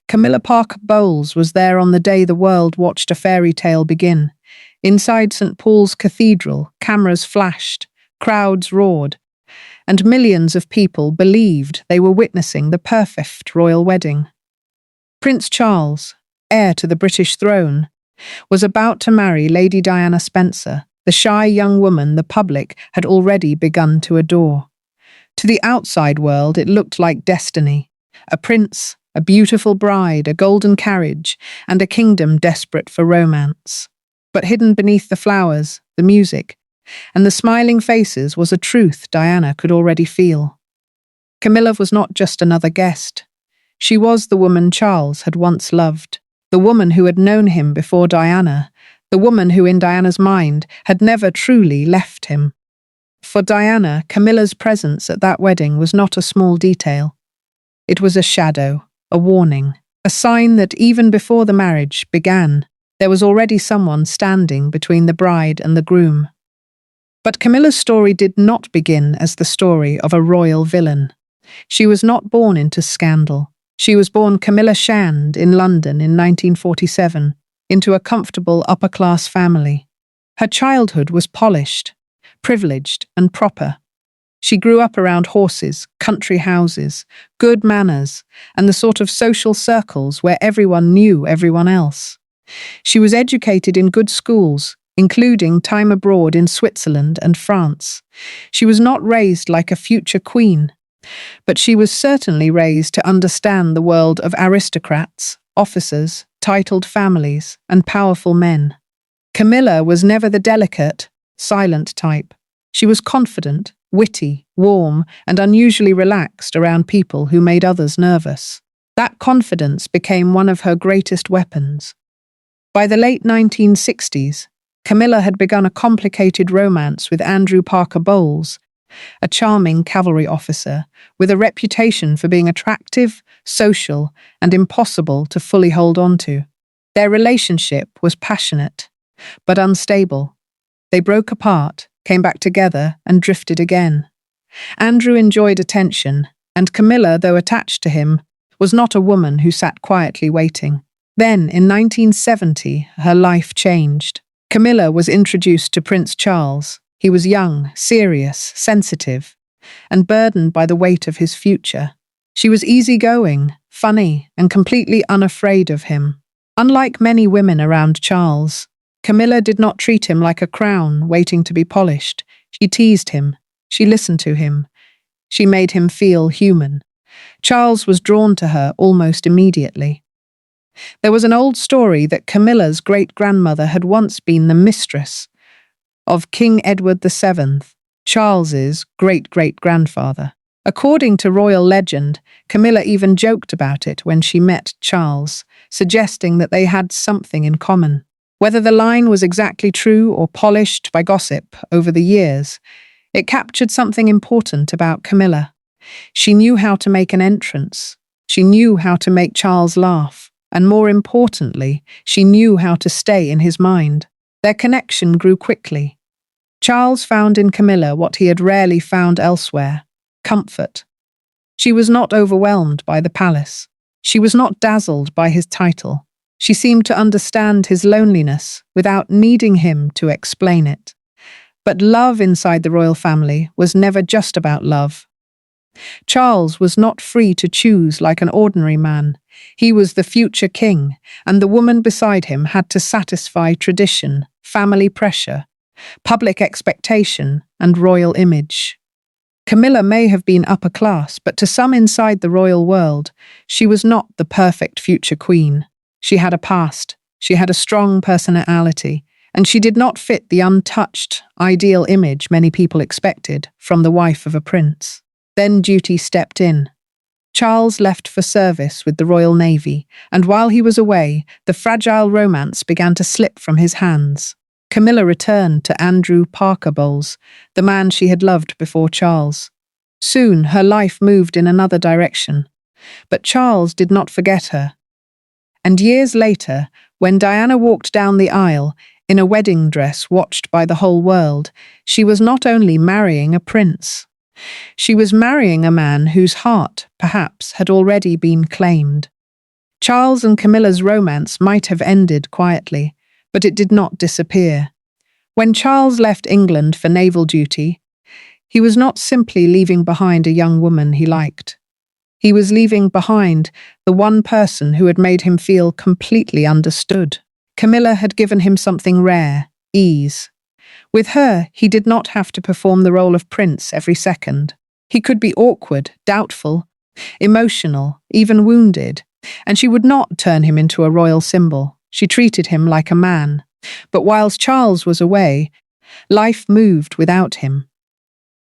Camilla Parker Bowles was there on the day the world watched a fairy tale begin. Inside St. Paul's Cathedral, cameras flashed, crowds roared, and millions of people believed they were witnessing the perfect royal wedding. Prince Charles, heir to the British throne, was about to marry Lady Diana Spencer, the shy young woman the public had already begun to adore. To the outside world, it looked like destiny. A prince, a beautiful bride, a golden carriage, and a kingdom desperate for romance. But hidden beneath the flowers, the music, and the smiling faces was a truth Diana could already feel. Camilla was not just another guest. She was the woman Charles had once loved, the woman who had known him before Diana, the woman who in Diana's mind had never truly left him. For Diana, Camilla's presence at that wedding was not a small detail. It was a shadow, a warning, a sign that even before the marriage began, there was already someone standing between the bride and the groom. But Camilla's story did not begin as the story of a royal villain. She was not born into scandal. She was born Camilla Shand in London in 1947, into a comfortable upper-class family. Her childhood was polished, privileged, and proper. She grew up around horses, country houses, good manners, and the sort of social circles where everyone knew everyone else. She was educated in good schools, including time abroad in Switzerland and France. She was not raised like a future queen, but she was certainly raised to understand the world of aristocrats, officers, titled families, and powerful men. Camilla was never the delicate, silent type. She was confident, witty, warm, and unusually relaxed around people who made others nervous. That confidence became one of her greatest weapons. By the late 1960s, Camilla had begun a complicated romance with Andrew Parker Bowles, a charming cavalry officer with a reputation for being attractive, social, and impossible to fully hold on to. Their relationship was passionate, but unstable. They broke apart, came back together, and drifted again. Andrew enjoyed attention, and Camilla, though attached to him, was not a woman who sat quietly waiting. Then, in 1970, her life changed. Camilla was introduced to Prince Charles. He was young, serious, sensitive, and burdened by the weight of his future. She was easygoing, funny, and completely unafraid of him. Unlike many women around Charles, Camilla did not treat him like a crown waiting to be polished. She teased him. She listened to him. She made him feel human. Charles was drawn to her almost immediately. There was an old story that Camilla's great-grandmother had once been the mistress of King Edward VII, Charles's great-great-grandfather. According to royal legend, Camilla even joked about it when she met Charles, suggesting that they had something in common. Whether the line was exactly true or polished by gossip over the years, it captured something important about Camilla. She knew how to make an entrance. She knew how to make Charles laugh. And more importantly, she knew how to stay in his mind. Their connection grew quickly. Charles found in Camilla what he had rarely found elsewhere: comfort. She was not overwhelmed by the palace. She was not dazzled by his title. She seemed to understand his loneliness without needing him to explain it. But love inside the royal family was never just about love. Charles was not free to choose like an ordinary man. He was the future king, and the woman beside him had to satisfy tradition, family pressure, public expectation, and royal image. Camilla may have been upper class, but to some inside the royal world, she was not the perfect future queen. She had a past, she had a strong personality, and she did not fit the untouched, ideal image many people expected from the wife of a prince. Then duty stepped in. Charles left for service with the Royal Navy, and while he was away, the fragile romance began to slip from his hands. Camilla returned to Andrew Parker Bowles, the man she had loved before Charles. Soon, her life moved in another direction. But Charles did not forget her. And years later, when Diana walked down the aisle, in a wedding dress watched by the whole world, she was not only marrying a prince. She was marrying a man whose heart, perhaps, had already been claimed. Charles and Camilla's romance might have ended quietly, but it did not disappear. When Charles left England for naval duty, he was not simply leaving behind a young woman he liked. He was leaving behind the one person who had made him feel completely understood. Camilla had given him something rare: ease. With her, he did not have to perform the role of prince every second. He could be awkward, doubtful, emotional, even wounded, and she would not turn him into a royal symbol. She treated him like a man. But whilst Charles was away, life moved without him.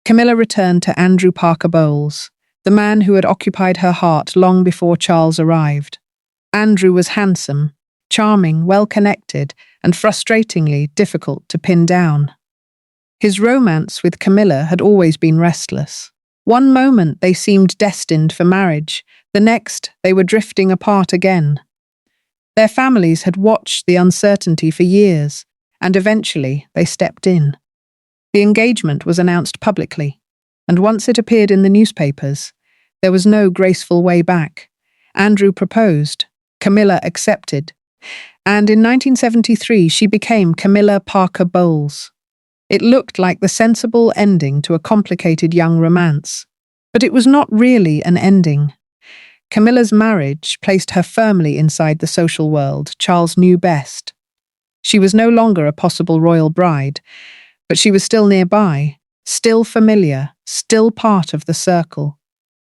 Camilla returned to Andrew Parker Bowles, the man who had occupied her heart long before Charles arrived. Andrew was handsome, charming, well-connected, and frustratingly difficult to pin down. His romance with Camilla had always been restless. One moment they seemed destined for marriage, the next they were drifting apart again. Their families had watched the uncertainty for years, and eventually they stepped in. The engagement was announced publicly, and once it appeared in the newspapers, there was no graceful way back. Andrew proposed, Camilla accepted, and in 1973 she became Camilla Parker Bowles. It looked like the sensible ending to a complicated young romance, but it was not really an ending. Camilla's marriage placed her firmly inside the social world Charles knew best. She was no longer a possible royal bride, but she was still nearby, still familiar, still part of the circle.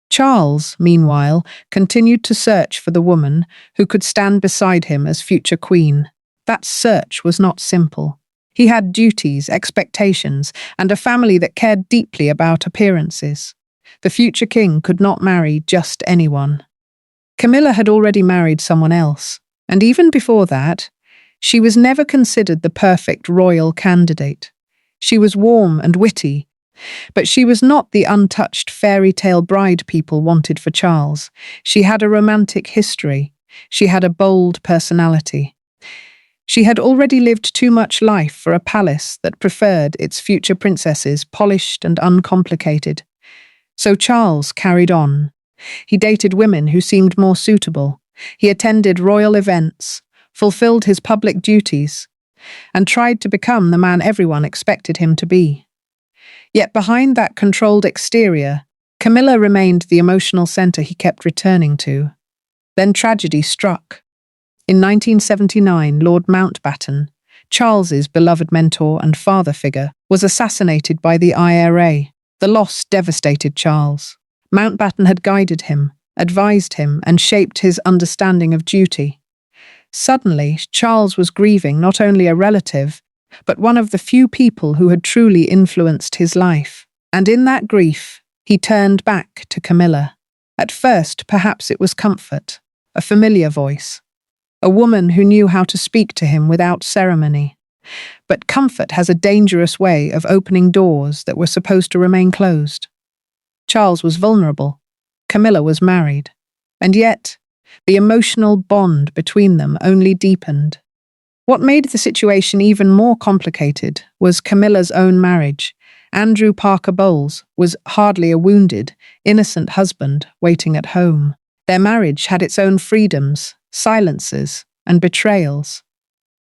Charles, meanwhile, continued to search for the woman who could stand beside him as future queen. That search was not simple. He had duties, expectations, and a family that cared deeply about appearances. The future king could not marry just anyone. Camilla had already married someone else, and even before that, she was never considered the perfect royal candidate. She was warm and witty, but she was not the untouched fairy tale bride people wanted for Charles. She had a romantic history. She had a bold personality. She had already lived too much life for a palace that preferred its future princesses polished and uncomplicated. So Charles carried on. He dated women who seemed more suitable. He attended royal events, fulfilled his public duties, and tried to become the man everyone expected him to be. Yet behind that controlled exterior, Camilla remained the emotional center he kept returning to. Then tragedy struck. In 1979, Lord Mountbatten, Charles's beloved mentor and father figure, was assassinated by the IRA. The loss devastated Charles. Mountbatten had guided him, advised him, and shaped his understanding of duty. Suddenly, Charles was grieving not only a relative, but one of the few people who had truly influenced his life. And in that grief, he turned back to Camilla. At first, perhaps it was comfort, a familiar voice, a woman who knew how to speak to him without ceremony. But comfort has a dangerous way of opening doors that were supposed to remain closed. Charles was vulnerable. Camilla was married. And yet, the emotional bond between them only deepened. What made the situation even more complicated was Camilla's own marriage. Andrew Parker Bowles was hardly a wounded, innocent husband waiting at home. Their marriage had its own freedoms, silences, and betrayals.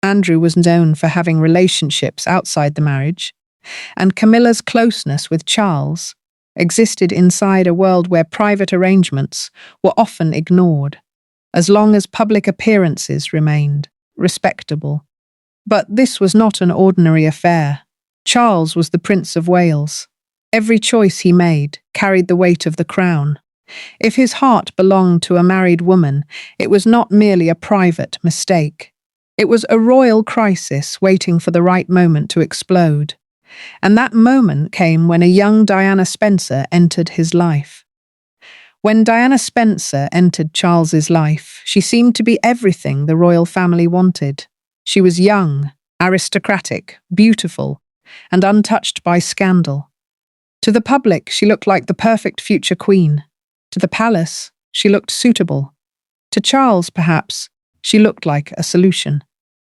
Andrew was known for having relationships outside the marriage, and Camilla's closeness with Charles existed inside a world where private arrangements were often ignored, as long as public appearances remained respectable. But this was not an ordinary affair. Charles was the Prince of Wales. Every choice he made carried the weight of the crown. If his heart belonged to a married woman, it was not merely a private mistake. It was a royal crisis waiting for the right moment to explode. And that moment came when a young Diana Spencer entered his life. When Diana Spencer entered Charles's life, she seemed to be everything the royal family wanted. She was young, aristocratic, beautiful, and untouched by scandal. To the public, she looked like the perfect future queen. To the palace, she looked suitable. To Charles, perhaps, she looked like a solution.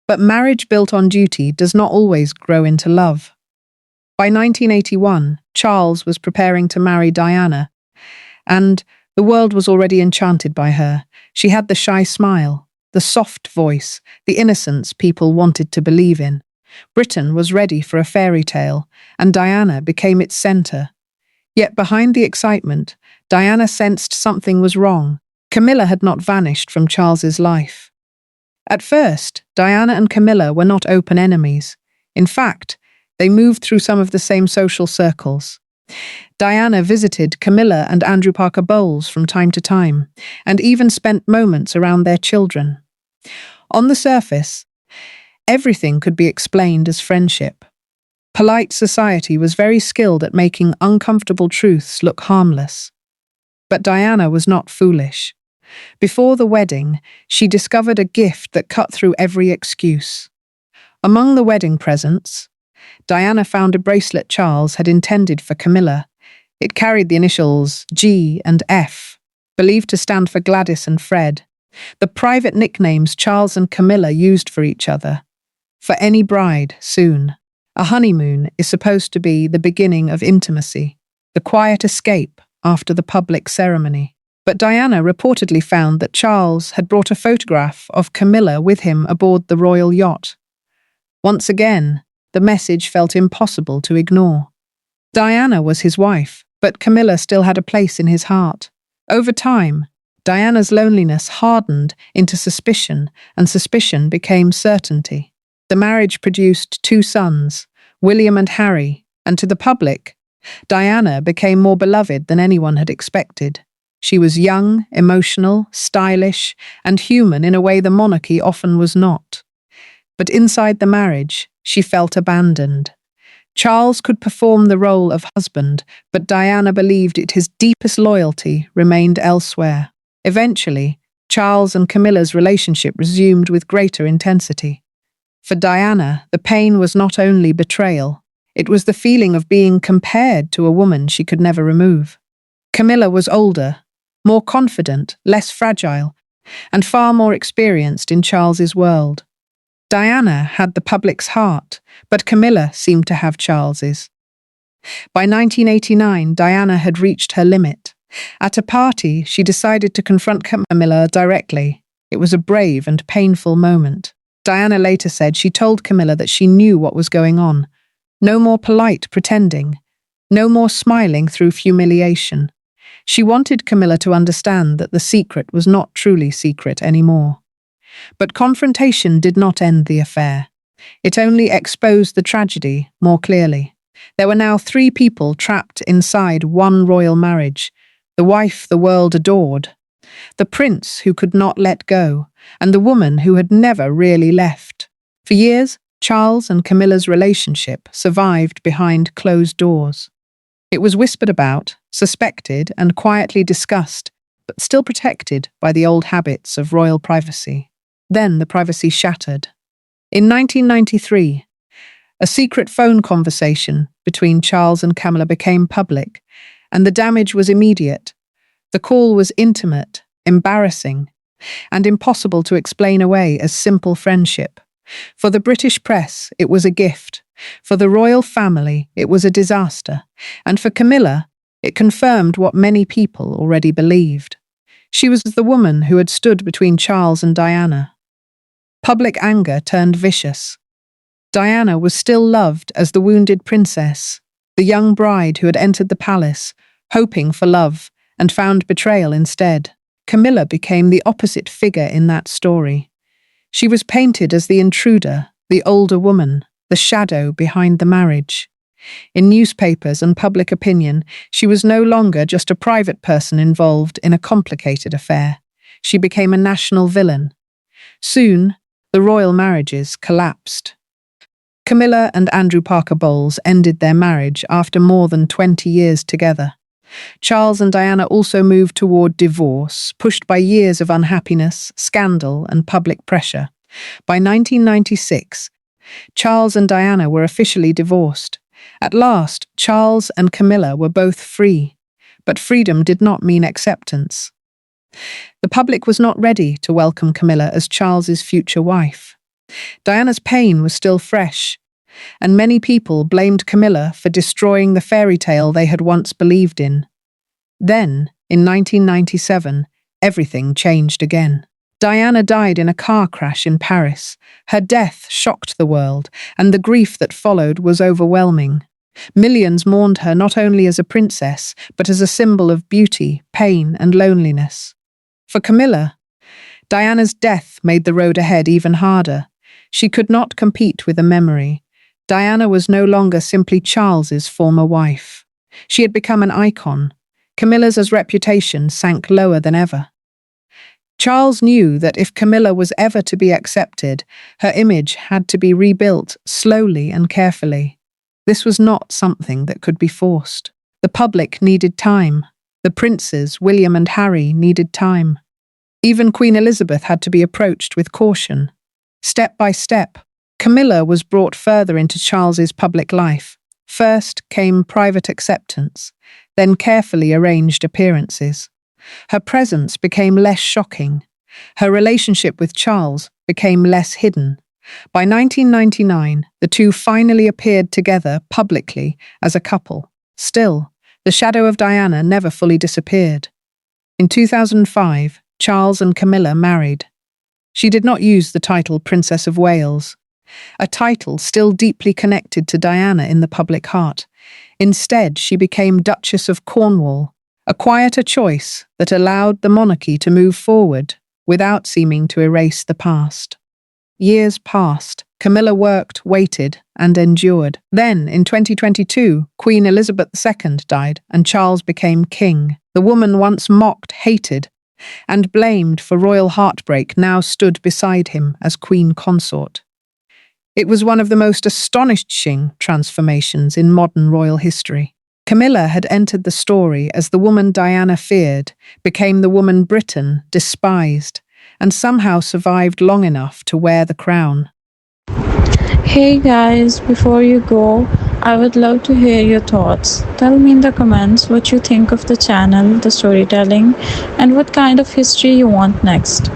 But marriage built on duty does not always grow into love. By 1981, Charles was preparing to marry Diana, and The world was already enchanted by her. She had the shy smile, the soft voice, the innocence people wanted to believe in. Britain was ready for a fairy tale, and Diana became its centre. Yet behind the excitement, Diana sensed something was wrong. Camilla had not vanished from Charles's life. At first, Diana and Camilla were not open enemies. In fact, they moved through some of the same social circles. Diana visited Camilla and Andrew Parker Bowles from time to time, and even spent moments around their children. On the surface, everything could be explained as friendship. Polite society was very skilled at making uncomfortable truths look harmless. But Diana was not foolish. Before the wedding, she discovered a gift that cut through every excuse. Among the wedding presents, Diana found a bracelet Charles had intended for Camilla. It carried the initials G and F, believed to stand for Gladys and Fred, the private nicknames Charles and Camilla used for each other. For any bride, soon. A honeymoon is supposed to be the beginning of intimacy, the quiet escape after the public ceremony. But Diana reportedly found that Charles had brought a photograph of Camilla with him aboard the royal yacht. Once again, the message felt impossible to ignore. Diana was his wife, but Camilla still had a place in his heart. Over time, Diana's loneliness hardened into suspicion, and suspicion became certainty. The marriage produced 2 sons, William and Harry, and to the public, Diana became more beloved than anyone had expected. She was young, emotional, stylish, and human in a way the monarchy often was not. But inside the marriage, she felt abandoned. Charles could perform the role of husband, but Diana believed his deepest loyalty remained elsewhere. Eventually, Charles and Camilla's relationship resumed with greater intensity. For Diana, the pain was not only betrayal, it was the feeling of being compared to a woman she could never remove. Camilla was older, more confident, less fragile, and far more experienced in Charles's world. Diana had the public's heart, but Camilla seemed to have Charles's. By 1989, Diana had reached her limit. At a party, she decided to confront Camilla directly. It was a brave and painful moment. Diana later said she told Camilla that she knew what was going on. No more polite pretending. No more smiling through humiliation. She wanted Camilla to understand that the secret was not truly secret anymore. But confrontation did not end the affair. It only exposed the tragedy more clearly. There were now 3 people trapped inside one royal marriage. The wife the world adored, the prince who could not let go, and the woman who had never really left. For years, Charles and Camilla's relationship survived behind closed doors. It was whispered about, suspected, and quietly discussed, but still protected by the old habits of royal privacy. Then the privacy shattered. In 1993, a secret phone conversation between Charles and Camilla became public, and the damage was immediate. The call was intimate, embarrassing, and impossible to explain away as simple friendship. For the British press, it was a gift. For the royal family, it was a disaster. And for Camilla, it confirmed what many people already believed. She was the woman who had stood between Charles and Diana. Public anger turned vicious. Diana was still loved as the wounded princess, the young bride who had entered the palace, hoping for love, and found betrayal instead. Camilla became the opposite figure in that story. She was painted as the intruder, the older woman, the shadow behind the marriage. In newspapers and public opinion, she was no longer just a private person involved in a complicated affair. She became a national villain. Soon, the royal marriages collapsed. Camilla and Andrew Parker Bowles ended their marriage after more than 20 years together. Charles and Diana also moved toward divorce, pushed by years of unhappiness, scandal, and public pressure. By 1996, Charles and Diana were officially divorced. At last, Charles and Camilla were both free, but freedom did not mean acceptance. The public was not ready to welcome Camilla as Charles's future wife. Diana's pain was still fresh, and many people blamed Camilla for destroying the fairy tale they had once believed in. Then, In 1997, everything changed again. Diana died in a car crash in Paris. Her death shocked the world, and the grief that followed was overwhelming. Millions mourned her not only as a princess, but as a symbol of beauty, pain, and loneliness. For Camilla, Diana's death made the road ahead even harder. She could not compete with a memory. Diana was no longer simply Charles's former wife. She had become an icon. Camilla's reputation sank lower than ever. Charles knew that if Camilla was ever to be accepted, her image had to be rebuilt slowly and carefully. This was not something that could be forced. The public needed time. The princes, William and Harry, needed time. Even Queen Elizabeth had to be approached with caution. Step by step, Camilla was brought further into Charles's public life. First came private acceptance, then carefully arranged appearances. Her presence became less shocking. Her relationship with Charles became less hidden. By 1999, the two finally appeared together publicly as a couple. Still, the shadow of Diana never fully disappeared. In 2005, Charles and Camilla married. She did not use the title Princess of Wales, a title still deeply connected to Diana in the public heart. Instead, she became Duchess of Cornwall, a quieter choice that allowed the monarchy to move forward without seeming to erase the past. Years passed. Camilla worked, waited, and endured. Then, in 2022, Queen Elizabeth II died and Charles became king. The woman once mocked, hated, and blamed for royal heartbreak now stood beside him as Queen Consort. It was one of the most astonishing transformations in modern royal history. Camilla had entered the story as the woman Diana feared, became the woman Britain despised, and somehow survived long enough to wear the crown. Hey guys, before you go, I would love to hear your thoughts. Tell me in the comments what you think of the channel, the storytelling, and what kind of history you want next.